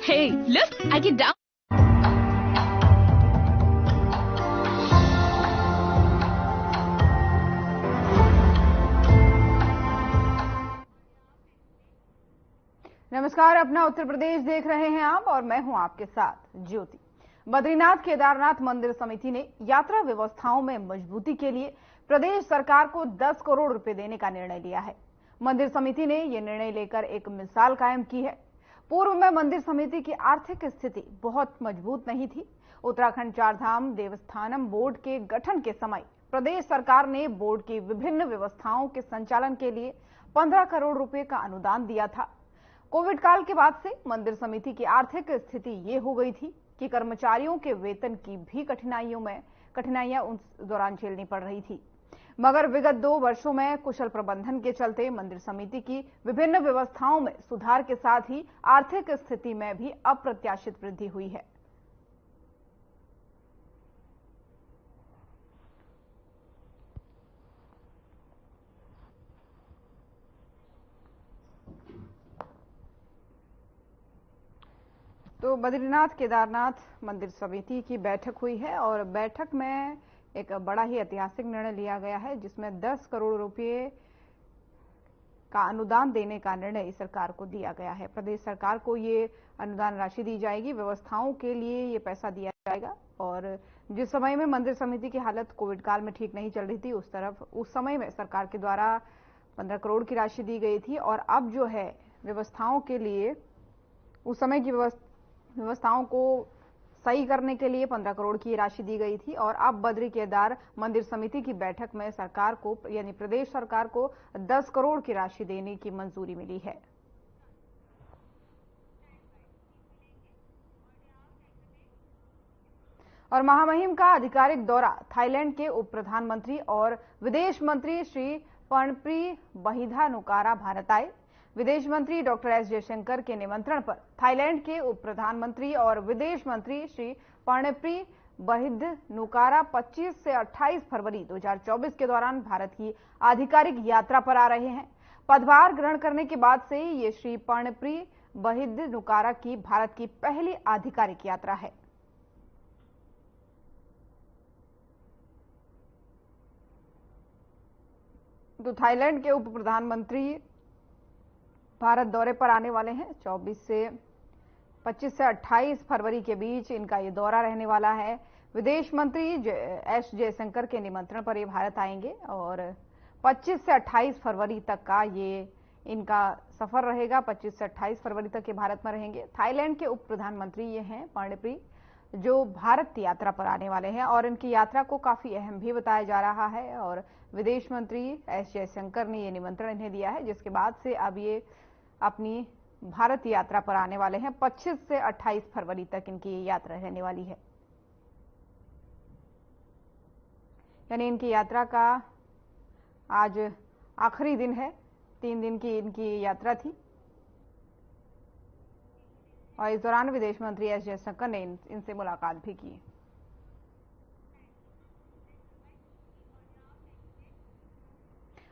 Hey, look, I can down. नमस्कार, अपना उत्तर प्रदेश देख रहे हैं आप और मैं हूं आपके साथ ज्योति। बद्रीनाथ केदारनाथ मंदिर समिति ने यात्रा व्यवस्थाओं में मजबूती के लिए प्रदेश सरकार को 10 करोड़ रुपए देने का निर्णय लिया है। मंदिर समिति ने यह निर्णय लेकर एक मिसाल कायम की है। पूर्व में मंदिर समिति की आर्थिक स्थिति बहुत मजबूत नहीं थी। उत्तराखंड चारधाम देवस्थानम बोर्ड के गठन के समय प्रदेश सरकार ने बोर्ड की विभिन्न व्यवस्थाओं के संचालन के लिए 15 करोड़ रुपए का अनुदान दिया था। कोविड काल के बाद से मंदिर समिति की आर्थिक स्थिति ये हो गई थी कि कर्मचारियों के वेतन की भी कठिनाइयां उस दौरान झेलनी पड़ रही थी। मगर विगत 2 वर्षों में कुशल प्रबंधन के चलते मंदिर समिति की विभिन्न व्यवस्थाओं में सुधार के साथ ही आर्थिक स्थिति में भी अप्रत्याशित वृद्धि हुई है। तो बद्रीनाथ केदारनाथ मंदिर समिति की बैठक हुई है और बैठक में एक बड़ा ही ऐतिहासिक निर्णय लिया गया है, जिसमें 10 करोड़ रुपए का अनुदान देने का निर्णय सरकार को दिया गया है। प्रदेश सरकार को ये अनुदान राशि दी जाएगी, व्यवस्थाओं के लिए ये पैसा दिया जाएगा। और जिस समय में मंदिर समिति की हालत कोविड काल में ठीक नहीं चल रही थी, उस समय में सरकार के द्वारा 15 करोड़ की राशि दी गई थी और अब जो है व्यवस्थाओं के लिए, उस समय की व्यवस्थाओं को सही करने के लिए 15 करोड़ की राशि दी गई थी और अब बद्री केदार मंदिर समिति की बैठक में सरकार को, यानी प्रदेश सरकार को 10 करोड़ की राशि देने की मंजूरी मिली है। और महामहिम का आधिकारिक दौरा, थाईलैंड के उप प्रधानमंत्री और विदेश मंत्री श्री पर्णप्री बहिधानुकारा भारत आए। विदेश मंत्री डॉक्टर एस जयशंकर के निमंत्रण पर थाईलैंड के उप प्रधानमंत्री और विदेश मंत्री श्री पर्णप्री बहिधानुकारा 25 से 28 फरवरी 2024 के दौरान भारत की आधिकारिक यात्रा पर आ रहे हैं। पदभार ग्रहण करने के बाद से ये श्री पर्णप्री बहिधानुकारा की भारत की पहली आधिकारिक यात्रा है। तो थाईलैंड के उप प्रधानमंत्री भारत दौरे पर आने वाले हैं। 25 से 28 फरवरी के बीच इनका ये दौरा रहने वाला है। विदेश मंत्री एस जयशंकर के निमंत्रण पर ये भारत आएंगे और 25 से 28 फरवरी तक का ये इनका सफर रहेगा। 25 से 28 फरवरी तक ये भारत में रहेंगे। थाईलैंड के उप प्रधानमंत्री ये हैं पर्णप्री, जो भारत यात्रा पर आने वाले हैं और इनकी यात्रा को काफी अहम भी बताया जा रहा है। और विदेश मंत्री एस जयशंकर ने ये निमंत्रण इन्हें दिया है, जिसके बाद से अब ये अपनी भारत यात्रा पर आने वाले हैं। 25 से 28 फरवरी तक इनकी ये यात्रा रहने वाली है। यानी इनकी यात्रा का आज आखिरी दिन है। 3 दिन की इनकी यात्रा थी और इस दौरान विदेश मंत्री एस जयशंकर ने इनसे मुलाकात भी की।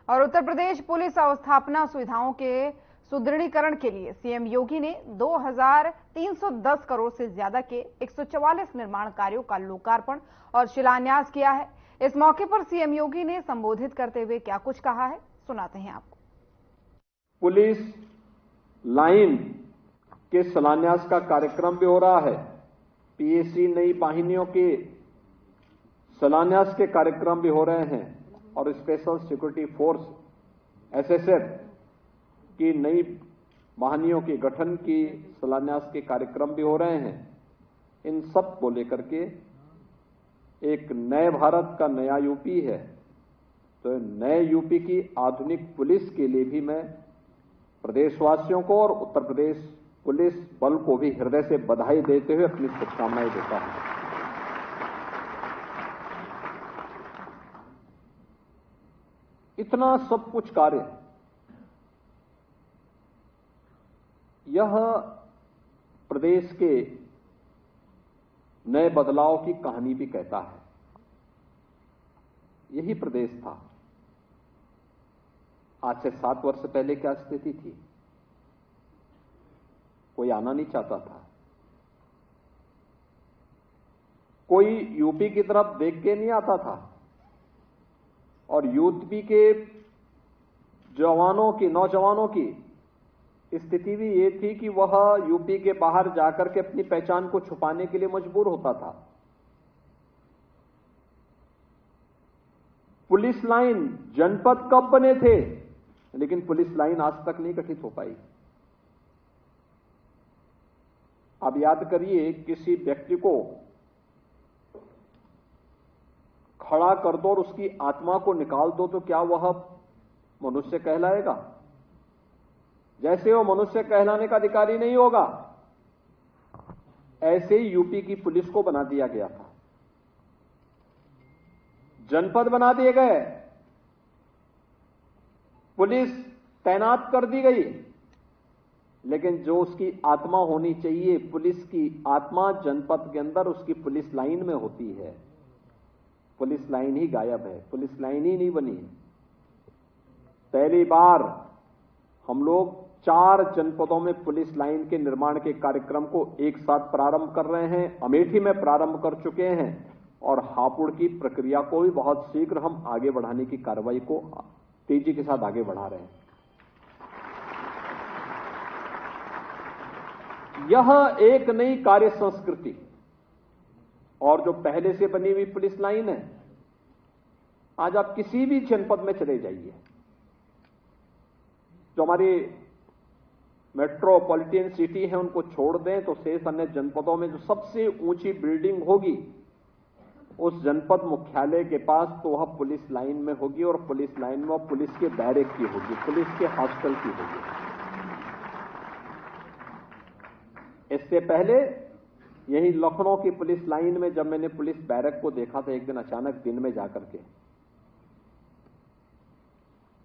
और उत्तर प्रदेश पुलिस अवस्थापना सुविधाओं के सुदृढ़ीकरण के लिए सीएम योगी ने 2310 करोड़ से ज्यादा के 144 निर्माण कार्यों का लोकार्पण और शिलान्यास किया है। इस मौके पर सीएम योगी ने संबोधित करते हुए क्या कुछ कहा है, सुनाते हैं आपको। पुलिस लाइन के शिलान्यास का कार्यक्रम भी हो रहा है। पीएसी नई वाहिनियों के शिलान्यास के कार्यक्रम भी हो रहे हैं और स्पेशल सिक्योरिटी फोर्स एसएसएफ की नई वाहिनियों के गठन की शिलान्यास के कार्यक्रम भी हो रहे हैं। इन सब को लेकर के एक नए भारत का नया यूपी है, तो नए यूपी की आधुनिक पुलिस के लिए भी मैं प्रदेशवासियों को और उत्तर प्रदेश पुलिस बल को भी हृदय से बधाई देते हुए अपनी शुभकामनाएं देता हूं। इतना सब कुछ कार्य यह प्रदेश के नए बदलाव की कहानी भी कहता है। यही प्रदेश था। आज से 7 वर्ष पहले क्या स्थिति थी? कोई आना नहीं चाहता था। कोई यूपी की तरफ देख के नहीं आता था और यूपी के नौजवानों की स्थिति भी ये थी कि वह यूपी के बाहर जाकर के अपनी पहचान को छुपाने के लिए मजबूर होता था। पुलिस लाइन जनपद कब बने थे, लेकिन पुलिस लाइन आज तक नहीं गठित हो पाई। अब याद करिए, किसी व्यक्ति को खड़ा कर दो और उसकी आत्मा को निकाल दो तो क्या वह मनुष्य कहलाएगा? जैसे वो मनुष्य कहलाने का अधिकारी नहीं होगा, ऐसे ही यूपी की पुलिस को बना दिया गया था। जनपद बना दिए गए, पुलिस तैनात कर दी गई, लेकिन जो उसकी आत्मा होनी चाहिए, पुलिस की आत्मा जनपद के अंदर उसकी पुलिस लाइन में होती है। पुलिस लाइन ही गायब है, पुलिस लाइन ही नहीं बनी। पहली बार हम लोग 4 जनपदों में पुलिस लाइन के निर्माण के कार्यक्रम को एक साथ प्रारंभ कर रहे हैं। अमेठी में प्रारंभ कर चुके हैं और हापुड़ की प्रक्रिया को भी बहुत शीघ्र हम आगे बढ़ाने की कार्रवाई को तेजी के साथ आगे बढ़ा रहे हैं। यह एक नई कार्य संस्कृति और जो पहले से बनी हुई पुलिस लाइन है, आज आप किसी भी जनपद में चले जाइए, जो हमारी मेट्रोपॉलिटन सिटी है उनको छोड़ दें तो शेष अन्य जनपदों में जो सबसे ऊंची बिल्डिंग होगी उस जनपद मुख्यालय के पास तो वह पुलिस लाइन में होगी और पुलिस लाइन में पुलिस के बैरक की होगी, पुलिस के हॉस्टल की होगी। इससे पहले यही लखनऊ की पुलिस लाइन में जब मैंने पुलिस बैरक को देखा था एक दिन अचानक दिन में जाकर के,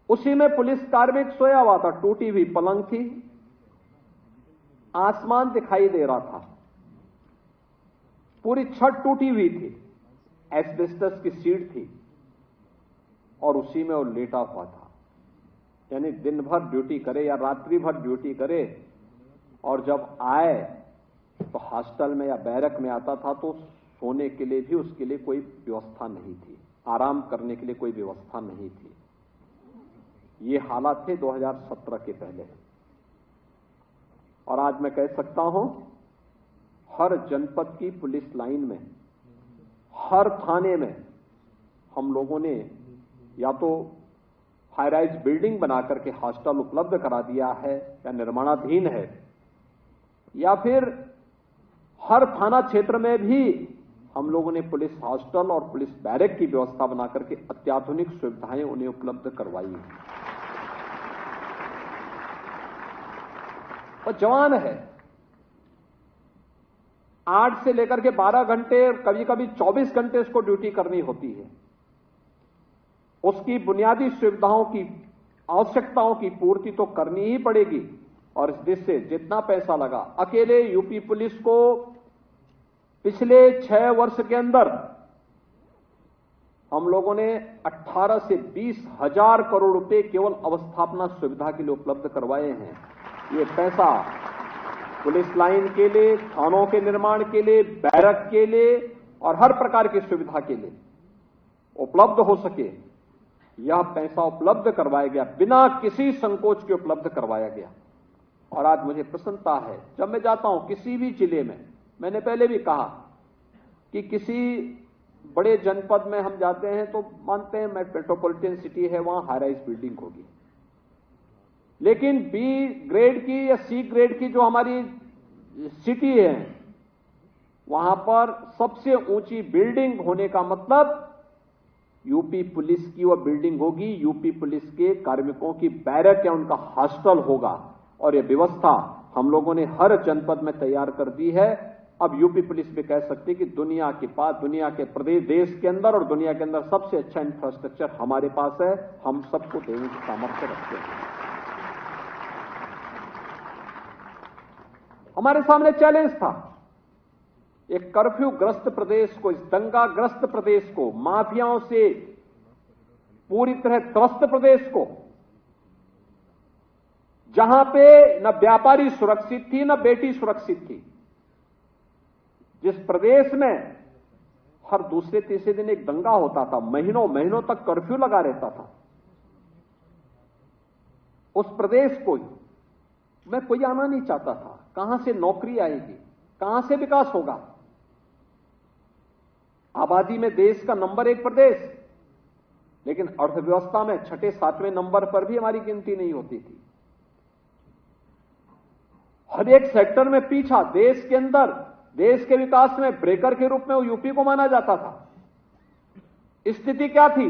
उसी में पुलिस कार्मिक सोया हुआ था, टूटी हुई पलंग थी, आसमान दिखाई दे रहा था, पूरी छत टूटी हुई थी, एस्बेस्टस की सीट थी और उसी में वो लेटा हुआ था। यानी दिन भर ड्यूटी करे या रात्रि भर ड्यूटी करे और जब आए तो हॉस्टल में या बैरक में आता था तो सोने के लिए भी उसके लिए कोई व्यवस्था नहीं थी, आराम करने के लिए कोई व्यवस्था नहीं थी। ये हालात थे 2017 के पहले। और आज मैं कह सकता हूं, हर जनपद की पुलिस लाइन में, हर थाने में हम लोगों ने या तो हाई राइज बिल्डिंग बनाकर के हॉस्टल उपलब्ध करा दिया है या निर्माणाधीन है, या फिर हर थाना क्षेत्र में भी हम लोगों ने पुलिस हॉस्टल और पुलिस बैरक की व्यवस्था बनाकर के अत्याधुनिक सुविधाएं उन्हें उपलब्ध करवाई हैं। और जवान है, 8 से लेकर के 12 घंटे, कभी कभी 24 घंटे उसको ड्यूटी करनी होती है। उसकी बुनियादी सुविधाओं की, आवश्यकताओं की पूर्ति तो करनी ही पड़ेगी और इस देश से जितना पैसा लगा, अकेले यूपी पुलिस को पिछले 6 वर्ष के अंदर हम लोगों ने 18 से 20 हजार करोड़ रुपए केवल अवस्थापना सुविधा के लिए उपलब्ध करवाए हैं। ये पैसा पुलिस लाइन के लिए, थानों के निर्माण के लिए, बैरक के लिए और हर प्रकार की सुविधा के लिए उपलब्ध हो सके, यह पैसा उपलब्ध करवाया गया, बिना किसी संकोच के उपलब्ध करवाया गया। और आज मुझे प्रसन्नता है, जब मैं जाता हूं किसी भी जिले में, मैंने पहले भी कहा कि किसी बड़े जनपद में हम जाते हैं तो मानते हैं मेट्रोपॉलिटन सिटी है, वहां हाई राइज बिल्डिंग होगी, लेकिन बी ग्रेड की या सी ग्रेड की जो हमारी सिटी है, वहां पर सबसे ऊंची बिल्डिंग होने का मतलब यूपी पुलिस की वह बिल्डिंग होगी, यूपी पुलिस के कार्मिकों की बैरक या उनका हॉस्टल होगा। और यह व्यवस्था हम लोगों ने हर जनपद में तैयार कर दी है। अब यूपी पुलिस भी कह सकती है कि दुनिया के पास, दुनिया के प्रदेश, देश के अंदर और दुनिया के अंदर सबसे अच्छा इंफ्रास्ट्रक्चर हमारे पास है, हम सबको देने की सामर्थ्य रखते हैं। हमारे सामने चैलेंज था, एक कर्फ्यू ग्रस्त प्रदेश को, इस दंगा ग्रस्त प्रदेश को, माफियाओं से पूरी तरह त्रस्त प्रदेश को, जहां पे न व्यापारी सुरक्षित थी, न बेटी सुरक्षित थी, जिस प्रदेश में हर दूसरे तीसरे दिन एक दंगा होता था, महीनों महीनों तक कर्फ्यू लगा रहता था। उस प्रदेश में कोई आना नहीं चाहता था। कहां से नौकरी आएगी, कहां से विकास होगा? आबादी में देश का नंबर 1 प्रदेश, लेकिन अर्थव्यवस्था में 6, 7वें नंबर पर भी हमारी गिनती नहीं होती थी। हर एक सेक्टर में पीछा। देश के अंदर, देश के विकास में ब्रेकर के रूप में वो यूपी को माना जाता था। स्थिति क्या थी?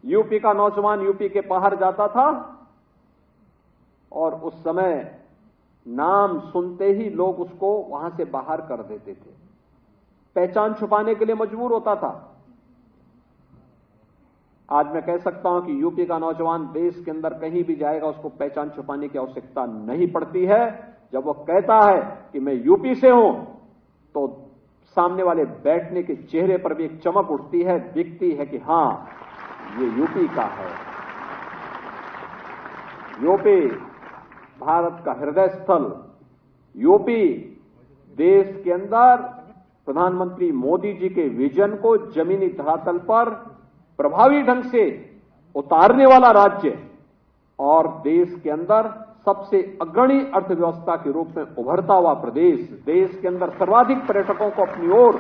यूपी का नौजवान यूपी के बाहर जाता था और उस समय नाम सुनते ही लोग उसको वहां से बाहर कर देते थे, पहचान छुपाने के लिए मजबूर होता था। आज मैं कह सकता हूं कि यूपी का नौजवान देश के अंदर कहीं भी जाएगा, उसको पहचान छुपाने की आवश्यकता नहीं पड़ती है। जब वो कहता है कि मैं यूपी से हूं, तो सामने वाले बैठने के चेहरे पर भी एक चमक उठती है, दिखती है कि हां, ये यूपी का है। यूपी भारत का हृदय स्थल, यूपी देश के अंदर प्रधानमंत्री मोदी जी के विजन को जमीनी धरातल पर प्रभावी ढंग से उतारने वाला राज्य और देश के अंदर सबसे अग्रणी अर्थव्यवस्था के रूप में उभरता हुआ प्रदेश, देश के अंदर सर्वाधिक पर्यटकों को अपनी ओर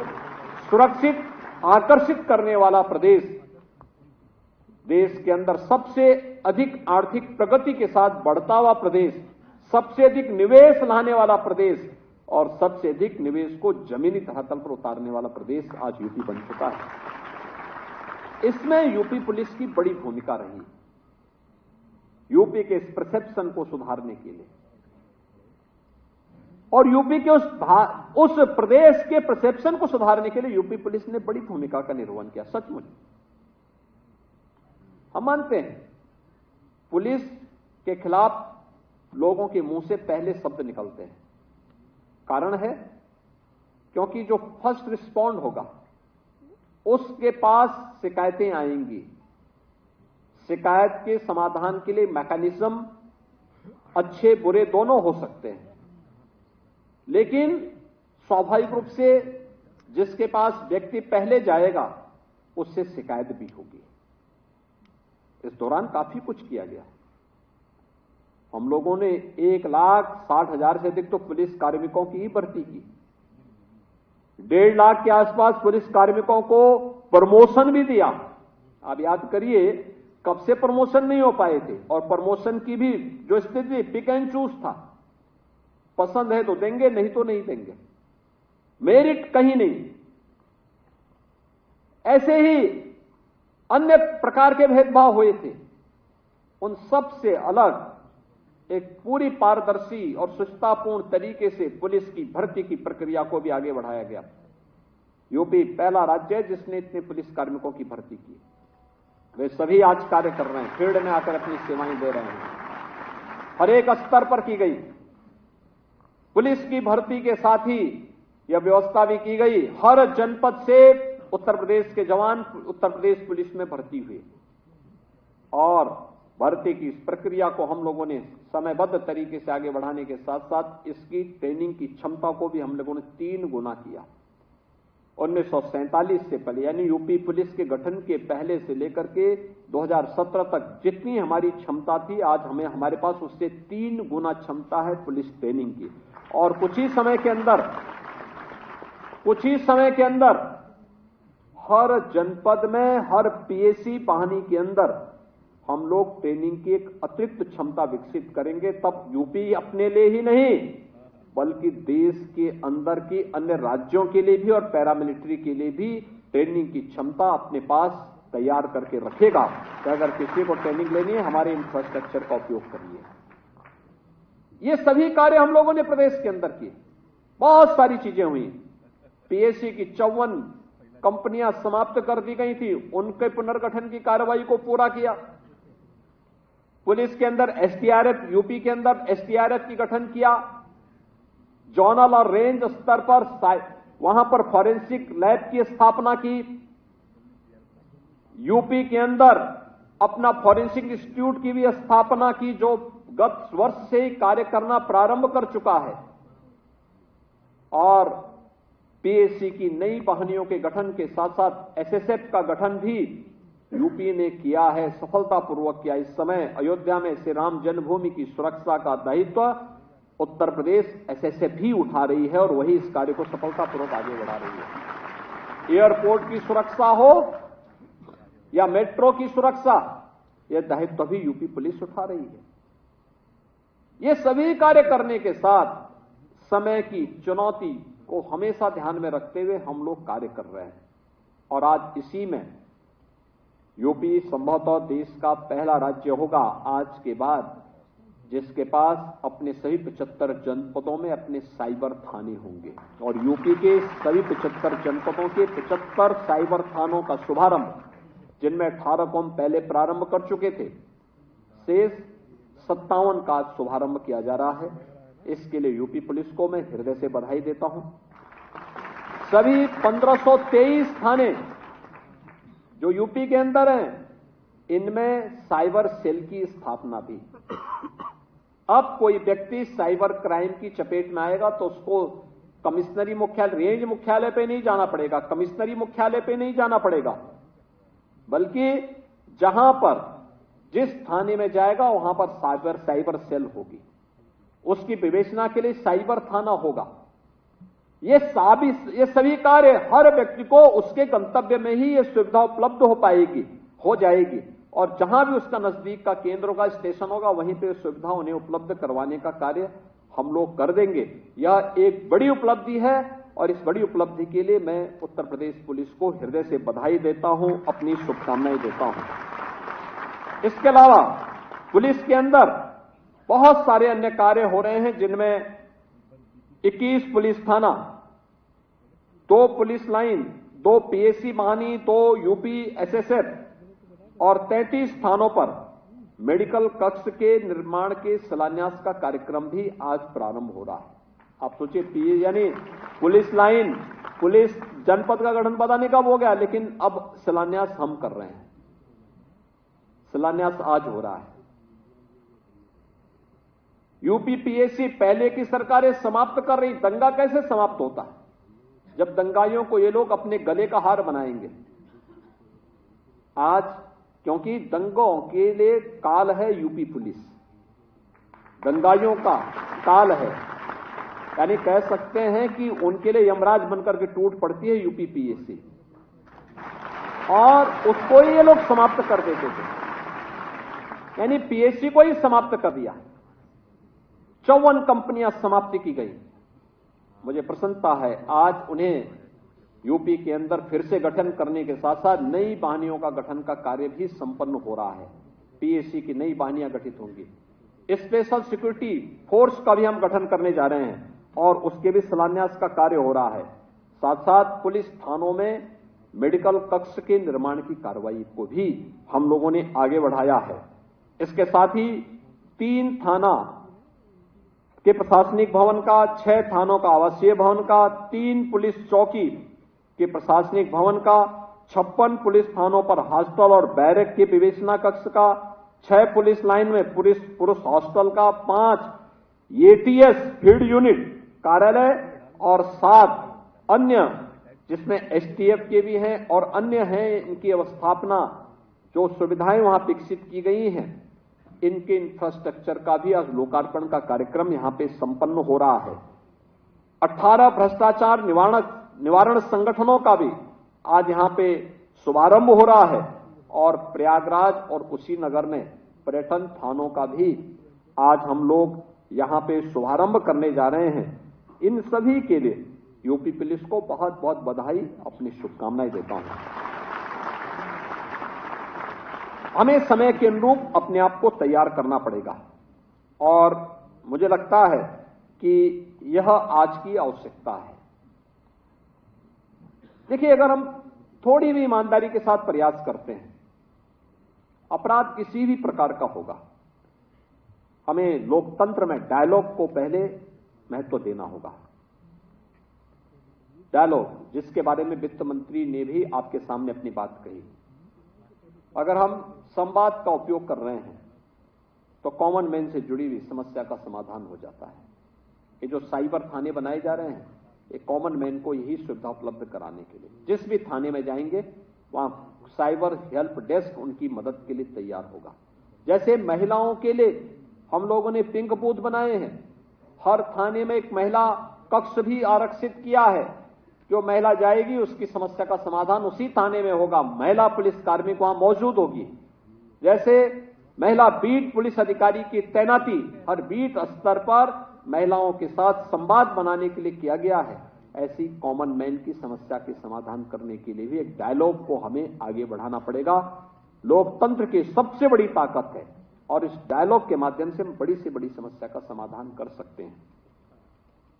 सुरक्षित आकर्षित करने वाला प्रदेश, देश के अंदर सबसे अधिक आर्थिक प्रगति के साथ बढ़ता हुआ प्रदेश, सबसे अधिक निवेश लाने वाला प्रदेश और सबसे अधिक निवेश को जमीनी धरातल पर उतारने वाला प्रदेश आज यूपी बन चुका है। इसमें यूपी पुलिस की बड़ी भूमिका रही, यूपी के इस परसेप्शन को सुधारने के लिए, और यूपी के उस प्रदेश के परसेप्शन को सुधारने के लिए यूपी पुलिस ने बड़ी भूमिका का निर्वहन किया। सचमुच हम मानते हैं, पुलिस के खिलाफ लोगों के मुंह से पहले शब्द निकलते हैं। कारण है क्योंकि जो फर्स्ट रिस्पॉन्ड होगा उसके पास शिकायतें आएंगी। शिकायत के समाधान के लिए मैकेनिज्म अच्छे बुरे दोनों हो सकते हैं, लेकिन स्वाभाविक रूप से जिसके पास व्यक्ति पहले जाएगा उससे शिकायत भी होगी। इस दौरान काफी कुछ किया गया। हम लोगों ने 1,60,000 से अधिक तो पुलिस कार्मिकों की ही भर्ती की। 1.5 लाख के आसपास पुलिस कार्मिकों को प्रमोशन भी दिया। आप याद करिए, कब से प्रमोशन नहीं हो पाए थे, और प्रमोशन की भी जो स्थिति पिक एंड चूज था, पसंद है तो देंगे, नहीं तो नहीं देंगे, मेरिट कहीं नहीं। ऐसे ही अन्य प्रकार के भेदभाव हुए थे। उन सब से अलग एक पूरी पारदर्शी और सुचितापूर्ण तरीके से पुलिस की भर्ती की प्रक्रिया को भी आगे बढ़ाया गया। यूपी पहला राज्य है जिसने इतने पुलिस कार्मिकों की भर्ती की। वे सभी आज कार्य कर रहे हैं, फील्ड में आकर अपनी सेवाएं दे रहे हैं। हर एक स्तर पर की गई पुलिस की भर्ती के साथ ही यह व्यवस्था भी की गई, हर जनपद से उत्तर प्रदेश के जवान उत्तर प्रदेश पुलिस में भर्ती हुए, और भर्ती की इस प्रक्रिया को हम लोगों ने समयबद्ध तरीके से आगे बढ़ाने के साथ साथ इसकी ट्रेनिंग की क्षमता को भी हम लोगों ने 3 गुना किया। 1947 से पहले, यानी यूपी पुलिस के गठन के पहले से लेकर के 2017 तक जितनी हमारी क्षमता थी, आज हमारे पास उससे 3 गुना क्षमता है पुलिस ट्रेनिंग की। और कुछ ही समय के अंदर हर जनपद में, हर पीएसी पाहनी के अंदर हम लोग ट्रेनिंग की एक अतिरिक्त क्षमता विकसित करेंगे। तब यूपी अपने लिए ही नहीं, बल्कि देश के अंदर की अन्य राज्यों के लिए भी और पैरामिलिट्री के लिए भी ट्रेनिंग की क्षमता अपने पास तैयार करके रखेगा कि अगर किसी को ट्रेनिंग लेनी है, हमारे इंफ्रास्ट्रक्चर का उपयोग करिए। ये सभी कार्य हम लोगों ने प्रदेश के अंदर किए। बहुत सारी चीजें हुई। पीएसी की 54 कंपनियां समाप्त कर दी गई थी, उनके पुनर्गठन की कार्रवाई को पूरा किया। पुलिस के अंदर एसडीआरएफ, यूपी के अंदर एसडीआरएफ की गठन किया। जोनल और रेंज स्तर पर वहां पर फॉरेंसिक लैब की स्थापना की। यूपी के अंदर अपना फॉरेंसिक इंस्टीट्यूट की भी स्थापना की, जो गत वर्ष से ही कार्य करना प्रारंभ कर चुका है। और पीएसी की नई वाहिनियों के गठन के साथ साथ एसएसएफ का गठन भी यूपी ने किया है, सफलतापूर्वक किया। इस समय अयोध्या में श्री राम जन्मभूमि की सुरक्षा का दायित्व उत्तर प्रदेश एसएसएफ भी उठा रही है और वही इस कार्य को सफलतापूर्वक आगे बढ़ा रही है। एयरपोर्ट की सुरक्षा हो या मेट्रो की सुरक्षा, यह दायित्व भी यूपी पुलिस उठा रही है। ये सभी कार्य करने के साथ समय की चुनौती को हमेशा ध्यान में रखते हुए हम लोग कार्य कर रहे हैं और आज इसी में यूपी संभवतः देश का पहला राज्य होगा आज के बाद जिसके पास अपने सभी 75 जनपदों में अपने साइबर थाने होंगे और यूपी के सभी 75 जनपदों के 75 साइबर थानों का शुभारंभ, जिनमें 18 को हम पहले प्रारंभ कर चुके थे, शेष 57 का शुभारंभ किया जा रहा है। इसके लिए यूपी पुलिस को मैं हृदय से बधाई देता हूं। सभी 1523 थाने जो यूपी के अंदर हैं, इनमें साइबर सेल की स्थापना भी। अब कोई व्यक्ति साइबर क्राइम की चपेट में आएगा तो उसको कमिश्नरी मुख्यालय, रेंज मुख्यालय पे नहीं जाना पड़ेगा, कमिश्नरी मुख्यालय पे नहीं जाना पड़ेगा, बल्कि जहां पर जिस थाने में जाएगा वहां पर साइबर सेल होगी, उसकी विवेचना के लिए साइबर थाना होगा। ये सभी कार्य हर व्यक्ति को उसके गंतव्य में ही ये सुविधा उपलब्ध हो जाएगी और जहां भी उसका नजदीक का केंद्र होगा, स्टेशन होगा, वहीं पे सुविधा उन्हें उपलब्ध करवाने का कार्य हम लोग कर देंगे। यह एक बड़ी उपलब्धि है और इस बड़ी उपलब्धि के लिए मैं उत्तर प्रदेश पुलिस को हृदय से बधाई देता हूं, अपनी शुभकामनाएं देता हूं। इसके अलावा पुलिस के अंदर बहुत सारे अन्य कार्य हो रहे हैं, जिनमें 21 पुलिस थाना, 2 पुलिस लाइन, 2 पीएसी वाहिनी, 2 यूपी एसएसएफ और 33 स्थानों पर मेडिकल कक्ष के निर्माण के शिलान्यास का कार्यक्रम भी आज प्रारंभ हो रहा है। आप सोचिए, यानी पुलिस लाइन, पुलिस जनपद का गठन पता नहीं कब हो गया, लेकिन अब शिलान्यास हम कर रहे हैं। शिलान्यास आज हो रहा है। यूपी पीएसी पहले की सरकारें समाप्त कर रही। दंगा कैसे समाप्त होता है? जब दंगाइयों को ये लोग अपने गले का हार बनाएंगे। आज क्योंकि दंगों के लिए काल है यूपी पुलिस, दंगाइयों का काल है, यानी कह सकते हैं कि उनके लिए यमराज बनकर के टूट पड़ती है यूपी पीएसी, और उसको ही ये लोग समाप्त कर देते थे, यानी पीएसी को ही समाप्त कर दिया। 54 कंपनियां समाप्ति की गई। मुझे प्रसन्नता है आज उन्हें यूपी के अंदर फिर से गठन करने के साथ साथ नई वाहिनियों का गठन का कार्य भी संपन्न हो रहा है। पीएसी की नई वाहिनियां गठित होंगी। स्पेशल सिक्योरिटी फोर्स का भी हम गठन करने जा रहे हैं और उसके भी शिलान्यास का कार्य हो रहा है। साथ साथ पुलिस थानों में मेडिकल कक्ष के निर्माण की कार्रवाई को भी हम लोगों ने आगे बढ़ाया है। इसके साथ ही 3 थाना के प्रशासनिक भवन का, 6 थानों का आवासीय भवन का, 3 पुलिस चौकी के प्रशासनिक भवन का, 56 पुलिस थानों पर हॉस्टल और बैरक के विवेचना कक्ष का, 6 पुलिस लाइन में पुरुष हॉस्टल का, 5 एटीएस फील्ड यूनिट कार्यालय और 7 अन्य जिसमें एसटीएफ के भी हैं और अन्य हैं, इनकी अवस्थापना जो सुविधाएं वहां विकसित की गई हैं, इनके इंफ्रास्ट्रक्चर का भी आज लोकार्पण का कार्यक्रम यहां पे संपन्न हो रहा है। 18 भ्रष्टाचार निवारण संगठनों का भी आज यहां पे शुभारंभ हो रहा है और प्रयागराज और कुशीनगर में पर्यटन थानों का भी आज हम लोग यहां पे शुभारंभ करने जा रहे हैं। इन सभी के लिए यूपी पुलिस को बहुत बहुत बधाई, अपनी शुभकामनाएं देता हूं। हमें समय के अनुरूप अपने आप को तैयार करना पड़ेगा और मुझे लगता है कि यह आज की आवश्यकता है। देखिए, अगर हम थोड़ी भी ईमानदारी के साथ प्रयास करते हैं, अपराध किसी भी प्रकार का होगा, हमें लोकतंत्र में डायलॉग को पहले महत्व देना होगा। डायलॉग, जिसके बारे में वित्त मंत्री ने भी आपके सामने अपनी बात कही। अगर हम संवाद का उपयोग कर रहे हैं तो कॉमन मैन से जुड़ी हुई समस्या का समाधान हो जाता है। ये जो साइबर थाने बनाए जा रहे हैं, एक कॉमन मैन को यही सुविधा उपलब्ध कराने के लिए जिस भी थाने में जाएंगे वहां साइबर हेल्प डेस्क उनकी मदद के लिए तैयार होगा। जैसे महिलाओं के लिए हम लोगों ने पिंक बूथ बनाए हैं, हर थाने में एक महिला कक्ष भी आरक्षित किया है। जो महिला जाएगी उसकी समस्या का समाधान उसी थाने में होगा, महिला पुलिस कार्मिक वहां मौजूद होगी। जैसे महिला बीट पुलिस अधिकारी की तैनाती हर बीट स्तर पर महिलाओं के साथ संवाद बनाने के लिए किया गया है, ऐसी कॉमन मैन की समस्या के समाधान करने के लिए भी एक डायलॉग को हमें आगे बढ़ाना पड़ेगा। लोकतंत्र की सबसे बड़ी ताकत है और इस डायलॉग के माध्यम से हम बड़ी से बड़ी समस्या का समाधान कर सकते हैं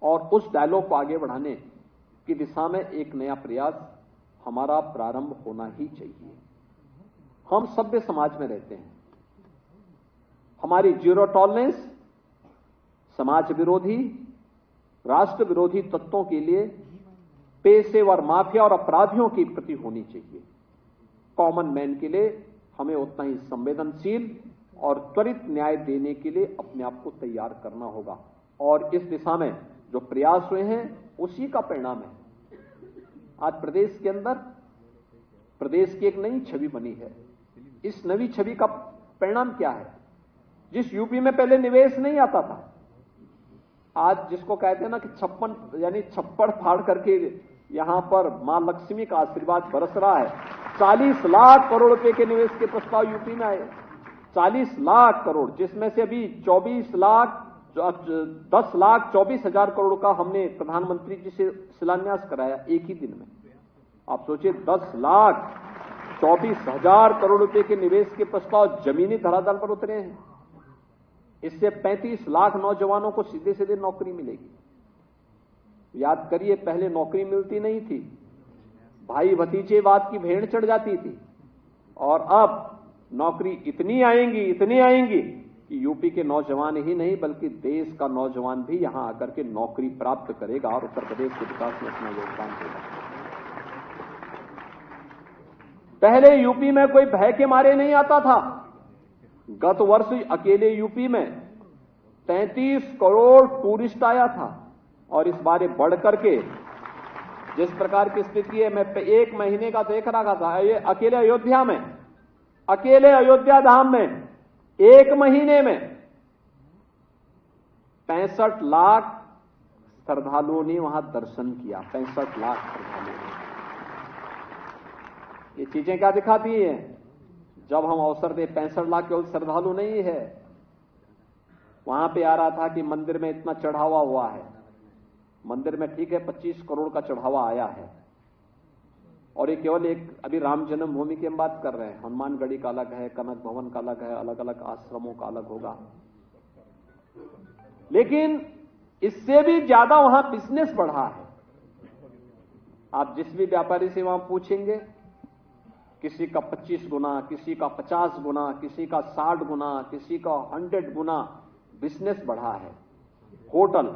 और उस डायलॉग को आगे बढ़ाने की दिशा में एक नया प्रयास हमारा प्रारंभ होना ही चाहिए। हम सभ्य समाज में रहते हैं, हमारी जीरो टॉलरेंस समाज विरोधी राष्ट्र विरोधी तत्वों के लिए पेशेवर माफिया और अपराधियों की प्रति होनी चाहिए। कॉमन मैन के लिए हमें उतना ही संवेदनशील और त्वरित न्याय देने के लिए अपने आप को तैयार करना होगा और इस दिशा में जो प्रयास हुए हैं उसी का परिणाम है। आज प्रदेश के अंदर प्रदेश की एक नई छवि बनी है। इस नई छवि का परिणाम क्या है? जिस यूपी में पहले निवेश नहीं आता था, आज जिसको कहते हैं ना कि छप्पड़ फाड़ करके यहां पर मां लक्ष्मी का आशीर्वाद बरस रहा है। 40 लाख करोड़ रुपए के निवेश के प्रस्ताव यूपी में आए, 40 लाख करोड़, जिसमें से अभी 10 लाख 24 हजार करोड़ का हमने प्रधानमंत्री जी से शिलान्यास कराया एक ही दिन में। आप सोचिए 10 लाख 24 हजार करोड़ रुपए के निवेश के प्रस्ताव जमीनी धरातल पर उतरे हैं। इससे 35 लाख नौजवानों को सीधे सीधे नौकरी मिलेगी। याद करिए, पहले नौकरी मिलती नहीं थी, भाई भतीजेवाद की भेड़ चढ़ जाती थी और अब नौकरी इतनी आएंगी कि यूपी के नौजवान ही नहीं बल्कि देश का नौजवान भी यहां आकर के नौकरी प्राप्त करेगा और उत्तर प्रदेश के विकास में अपना योगदान देगा। पहले यूपी में कोई भय के मारे नहीं आता था। गत वर्ष अकेले यूपी में 33 करोड़ टूरिस्ट आया था और इस बारे बढ़ करके जिस प्रकार की स्थिति है, मैं एक महीने का देख रहा था, ये अकेले अयोध्या में, अकेले अयोध्या धाम में एक महीने में 65 लाख श्रद्धालुओं ने वहां दर्शन किया। 65 लाख श्रद्धालुओं ने। ये चीजें क्या दिखाती हैं? जब हम अवसर दे 65 लाख केवल श्रद्धालु नहीं है, वहां पे आ रहा था कि मंदिर में इतना चढ़ावा हुआ है। मंदिर में ठीक है 25 करोड़ का चढ़ावा आया है और ये केवल एक अभी राम जन्मभूमि की हम बात कर रहे हैं। हनुमानगढ़ी का अलग है, कनक भवन का अलग है, अलग अलग आश्रमों का अलग होगा। लेकिन इससे भी ज्यादा वहां बिजनेस बढ़ा है। आप जिस भी व्यापारी से वहां पूछेंगे, किसी का 25 गुना, किसी का 50 गुना, किसी का 60 गुना, किसी का 100 गुना बिजनेस बढ़ा है। होटल,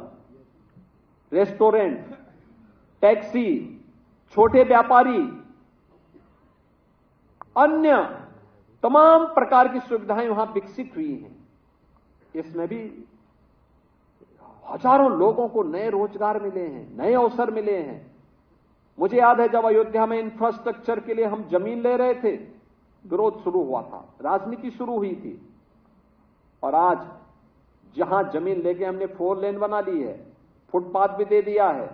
रेस्टोरेंट, टैक्सी, छोटे व्यापारी, अन्य तमाम प्रकार की सुविधाएं वहां विकसित हुई हैं। इसमें भी हजारों लोगों को नए रोजगार मिले हैं, नए अवसर मिले हैं। मुझे याद है जब अयोध्या में इंफ्रास्ट्रक्चर के लिए हम जमीन ले रहे थे, विरोध शुरू हुआ था, राजनीति शुरू हुई थी और आज जहां जमीन लेके हमने 4 लेन बना ली है, फुटपाथ भी दे दिया है।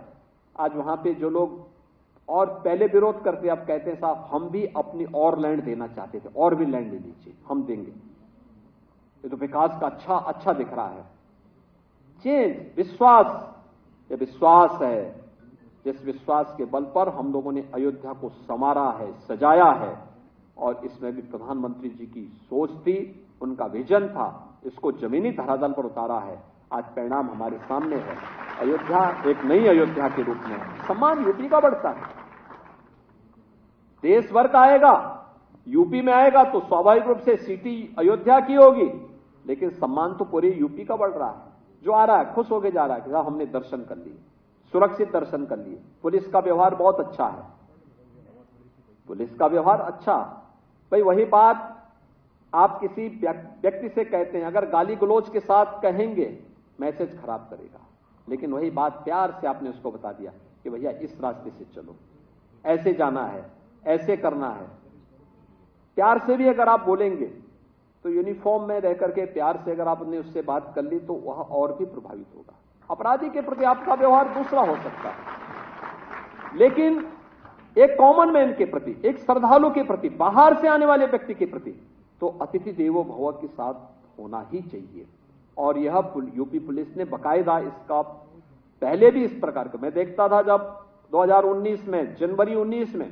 आज वहां पे जो लोग और पहले विरोध करते, अब कहते हैं साहब हम भी अपनी और लैंड देना चाहते थे, और भी लैंड ले लीजिए, हम देंगे। ये तो विकास का अच्छा दिख रहा है। चेंज, विश्वास, ये विश्वास है जिस विश्वास के बल पर हम लोगों ने अयोध्या को संवारा है, सजाया है और इसमें भी प्रधानमंत्री जी की सोच थी, उनका विजन था, इसको जमीनी धरातल पर उतारा है। आज परिणाम हमारे सामने है। अयोध्या एक नई अयोध्या के रूप में सम्मान यूपी का बढ़ता है। देश भर का आएगा, यूपी में आएगा तो स्वाभाविक रूप से सिटी अयोध्या की होगी, लेकिन सम्मान तो पूरे यूपी का बढ़ रहा है। जो आ रहा है खुश होके जा रहा है कि साहब हमने दर्शन कर लिए, सुरक्षित दर्शन कर लिए। पुलिस का व्यवहार बहुत अच्छा है, पुलिस का व्यवहार अच्छा। भाई वही बात आप किसी व्यक्ति से कहते हैं, अगर गाली गलौज के साथ कहेंगे मैसेज खराब करेगा, लेकिन वही बात प्यार से आपने उसको बता दिया कि भैया इस रास्ते से चलो, ऐसे जाना है, ऐसे करना है। प्यार से भी अगर आप बोलेंगे तो यूनिफॉर्म में रह करके प्यार से अगर आपने उससे बात कर ली तो वह और भी प्रभावित होगा। अपराधी के प्रति आपका व्यवहार दूसरा हो सकता है, लेकिन एक कॉमन मैन के प्रति, एक श्रद्धालु के प्रति, बाहर से आने वाले व्यक्ति के प्रति तो अतिथि देवो भव के साथ होना ही चाहिए। और यह यूपी पुलिस ने बाकायदा इसका पहले भी इस प्रकार का मैं देखता था। जब 2019 में जनवरी 19 में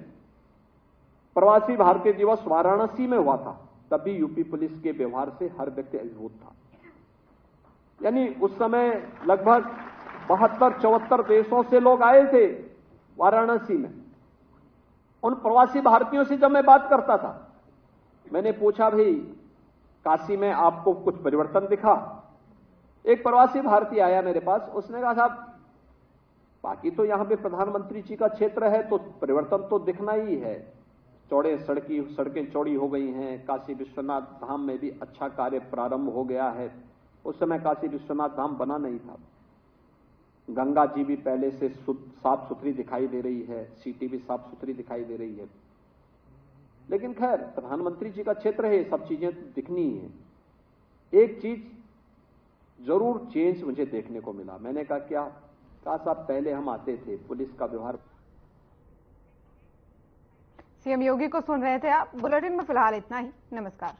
प्रवासी भारतीय दिवस वाराणसी में हुआ था, तब भी यूपी पुलिस के व्यवहार से हर व्यक्ति अभिभूत था। यानी उस समय लगभग 72-74 देशों से लोग आए थे वाराणसी में। उन प्रवासी भारतीयों से जब मैं बात करता था, मैंने पूछा भाई काशी में आपको कुछ परिवर्तन दिखा? एक प्रवासी भारतीय आया मेरे पास, उसने कहा साहब बाकी तो यहां पे प्रधानमंत्री जी का क्षेत्र है तो परिवर्तन तो दिखना ही है, सड़कें चौड़ी हो गई हैं, काशी विश्वनाथ धाम में भी अच्छा कार्य प्रारंभ हो गया है। उस समय काशी विश्वनाथ धाम बना नहीं था। गंगा जी भी पहले से साफ सुथरी दिखाई दे रही है, सिटी भी साफ सुथरी दिखाई दे रही है। लेकिन खैर प्रधानमंत्री जी का क्षेत्र है, सब चीजें दिखनी ही है। एक चीज जरूर चेंज मुझे देखने को मिला। मैंने कहा क्या? कहा साहब पहले हम आते थे, पुलिस का व्यवहार। सीएम योगी को सुन रहे थे आप। बुलेटिन में फिलहाल इतना ही। नमस्कार।